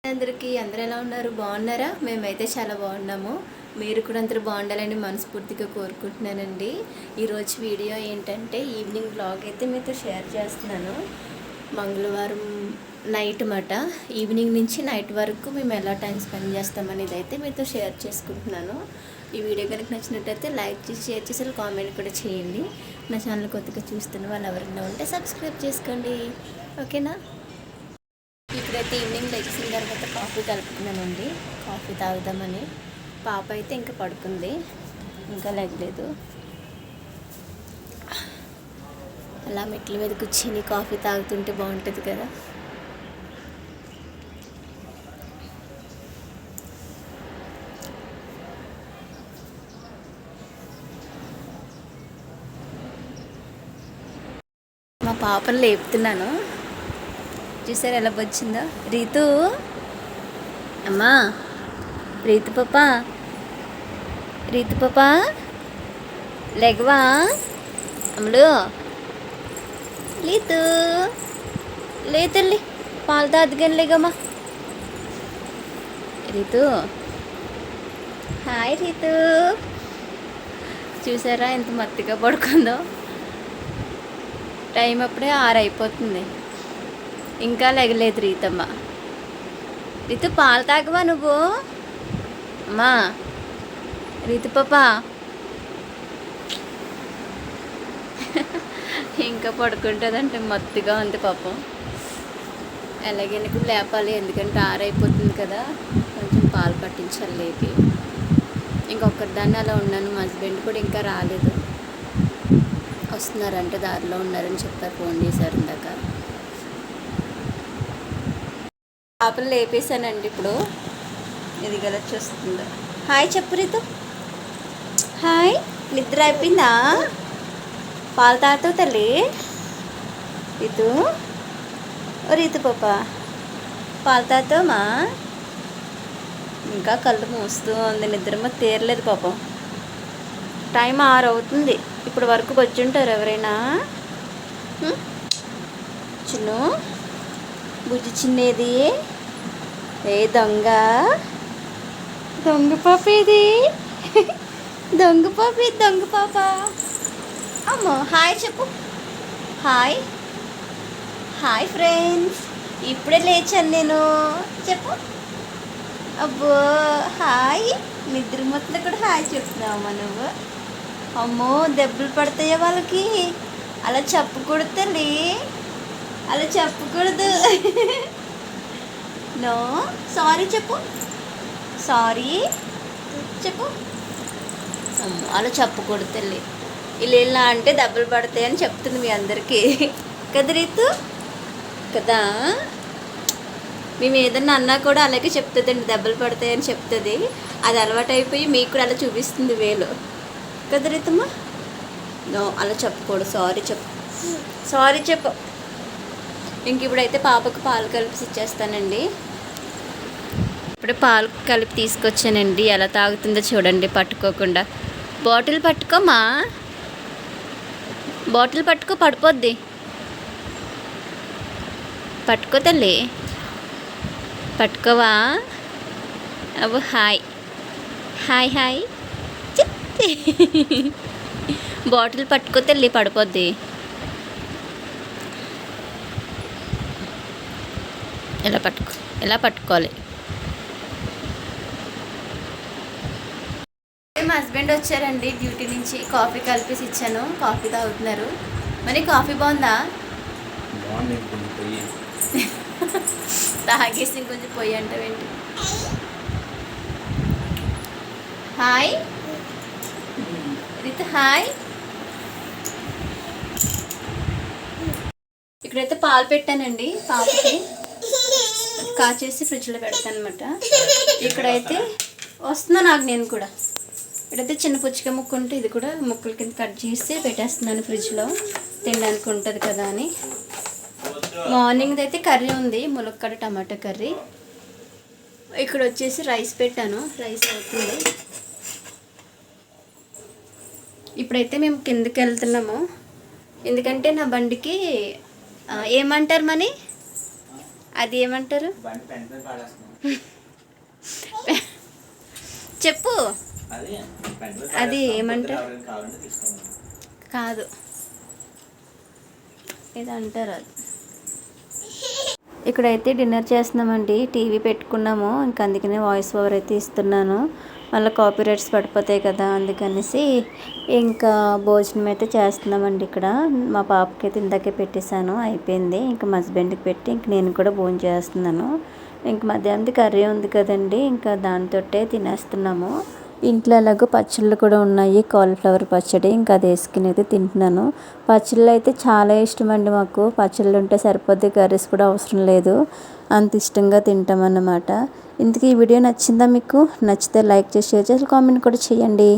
అందరూ ఎలా ఉన్నారు? బాగున్నారా? మేమైతే చాలా బాగున్నాము. మీరు కూడా అందరూ బాగుండాలని మనస్ఫూర్తిగా కోరుకుంటున్నానండి. ఈరోజు వీడియో ఏంటంటే ఈవినింగ్ బ్లాగ్ అయితే మీతో షేర్ చేస్తున్నాను. మంగళవారం నైట్ మాట, ఈవినింగ్ నుంచి నైట్ వరకు మేము ఎలా టైం స్పెండ్ చేస్తామనేది అయితే మీతో షేర్ చేసుకుంటున్నాను. ఈ వీడియో కనుక నచ్చినట్టయితే లైక్ చేసి షేర్ చేసి కామెంట్ కూడా చేయండి. నా ఛానల్ కొత్తగా చూస్తున్న వాళ్ళు ఎవరైనా ఉంటే సబ్స్క్రైబ్ చేసుకోండి. ఓకేనా? ఇప్పుడైతే ఈవినింగ్ లేచిన తర్వాత కాఫీ కలుపుకున్నానండి. కాఫీ తాగుదామని. పాప అయితే ఇంకా పడుకుంది, ఇంకా లేగలేదు. అలా మెట్ల మీద కూర్చొని కాఫీ తాగుతుంటే బాగుంటుంది కదా. మా పాపను లేపుతున్నాను, చూసారు ఎలా వచ్చిందో. రీతు, అమ్మా రీతు పాప లేగవా అమ్ముడు, రీతు లే తల్లి, పాలు తాదుగాని లేగమ్మా. రీతు, హాయ్ రీతు. చూసారా ఎంత మత్తిగా పడుకుందో. టైం అప్పుడే 6 అయిపోతుంది, ఇంకా లేగలేదు రీతమ్మ. రీతు పాలు తాగవా నువ్వు? అమ్మా రీతు పాప ఇంకా పడుకుంటుందంటే మత్తుగా ఉంది పాపం. ఎలాగైనా కూడా లేపాలి, ఎందుకంటే 6 అయిపోతుంది కదా. కొంచెం పాలు పట్టించాలి లేపి. ఇంకొకరిదాన్ని అలా ఉన్నాను. మా హస్బెండ్ కూడా ఇంకా రాలేదు, వస్తున్నారంటే దారిలో ఉన్నారని చెప్పారు, ఫోన్ చేశారు ఇందాక. పాపలు లేపేశానండి. ఇప్పుడు ఇది గల చూస్తుందా. హాయ్ చెప్పు రీతు. హాయ్, నిద్ర అయిపోయిందా? పాలు తాగుతావు తల్లి? రీతు, ఓ రీతు పాప పాలు తాగుతావమ్మా? ఇంకా కళ్ళు మూస్తూ ఉంది, నిద్రమ్మ తీరలేదు పాపం. టైం 6 అవుతుంది. ఇప్పుడు వరకు వచ్చుంటారు ఎవరైనా. చిన్ను బుజ్జి చిన్నేది, ఏ దొంగ పాప ఇది, దొంగ పాప. అమ్మో హాయ్ చెప్పు. హాయ్ ఫ్రెండ్స్, ఇప్పుడే లేచాను నేను, చెప్పు. అబ్బో హాయ్, నిద్ర మొత్తం కూడా హాయ్ చెప్తున్నావమ్మా నువ్వు. అమ్మో దెబ్బలు పడతాయా వాళ్ళకి? అలా చెప్పకూడదు తల్లి, అలా చెప్పకూడదు. నో, సారీ చెప్పు. సారీ చెప్పు. అమ్మో అలా చెప్పకూడదు తల్లి. ఇలా అంటే దెబ్బలు పడతాయని చెప్తుంది మీ అందరికీ కదా రీతు కదా. మేము ఏదన్నా అన్నా కూడా అలాగే చెప్తుందండి, దెబ్బలు పడతాయని చెప్తుంది. అది అలవాటు అయిపోయి మీకు కూడా అలా చూపిస్తుంది వేలు కదా రీతమ్మా. నో అలా చెప్పకూడదు, సారీ చెప్పు. ఇంక ఇప్పుడైతే పాపకు పాలు కలిపి ఇచ్చేస్తానండి. ఇప్పుడు పాలు కలిపి తీసుకొచ్చానండి. ఎలా తాగుతుందో చూడండి, పట్టుకోకుండా. బాటిల్ పట్టుకోమా, బాటిల్ పట్టుకో, పడిపోద్ది. పట్టుకో తల్లి, పట్టుకోవా. అబ్బో హాయ్ బాటిల్ పట్టుకో తల్లి, పడిపోద్ది. ఎలా పట్టుకోవాలి. మా హస్బెండ్ వచ్చారండి డ్యూటీ నుంచి, కాఫీ కలిపేసి ఇచ్చాను, కాఫీ తాగుతున్నారు. మరి కాఫీ బాగుందా? తాగేసి ఇంకొంచెం పొయ్యి అంటావేంటి? Hi Ritu, hi. ఇక్కడైతే పాలు పెట్టానండి, పాపకి కాచేసి ఫ్రిడ్జ్లో పెడతాను అనమాట. ఇక్కడైతే వస్తున్నా నాకు నేను కూడా. ఇక్కడైతే చిన్న పుచ్చిక ముక్క ఉంటే ఇది కూడా ముక్కల కింద కట్ చేసి పెట్టేస్తున్నాను ఫ్రిడ్జ్లో, తినడానికి ఉంటుంది కదా అని. మార్నింగ్ అయితే కర్రీ ఉంది, ములక్కాడ టమాటా కర్రీ. ఇక్కడ వచ్చేసి రైస్ పెట్టాను, రైస్ అవుతుంది. ఇప్పుడైతే మేము కిందకి వెళ్తున్నాము, ఎందుకంటే నా బండికి ఏమంటారు మనీ అది ఏమంటారు? బండి పెంట మీద పాడేస్తున్నాం. చెప్పు. అది పెంట మీద అది పాడేస్తున్నాం. ఏమంటారు? పొద్దున ఎవరైనా కావాలంటే తీసుకోమని. కాదు, ఇది అంటారు అది. ఇక్కడైతే డిన్నర్ చేస్తున్నామండి. టీవీ పెట్టుకున్నాము, ఇంకా అందుకనే వాయిస్ ఓవర్ అయితే ఇస్తున్నాను. మళ్ళీ కాపీరైట్స్ పడిపోతాయి కదా, అందుకనేసి ఇంకా భోజనం అయితే చేస్తున్నామండి. ఇక్కడ మా పాపకి అయితే ఇందాకే పెట్టేశాను, అయిపోయింది. ఇంకా మా హస్బెండ్కి పెట్టి ఇంక నేను కూడా భోజనం చేస్తున్నాను. ఇంక మధ్యాహ్నం కర్రీ ఉంది కదండి, ఇంకా దానితోటే తినేస్తున్నాము. ఇంట్లో ఎలాగో పచ్చళ్ళు కూడా ఉన్నాయి, కాలీఫ్లవర్ పచ్చడి, ఇంకా అది వేసుకుని అయితే తింటున్నాను. పచ్చళ్ళు అయితే చాలా ఇష్టం అండి మాకు. పచ్చళ్ళు ఉంటే సరిపోద్ది, కర్రీస్ కూడా అవసరం లేదు, అంత ఇష్టంగా తింటామన్నమాట. ఇంతకీ ఈ వీడియో నచ్చిందా మీకు? నచ్చితే లైక్ చేసి షేర్ చేసి కామెంట్ కూడా చేయండి.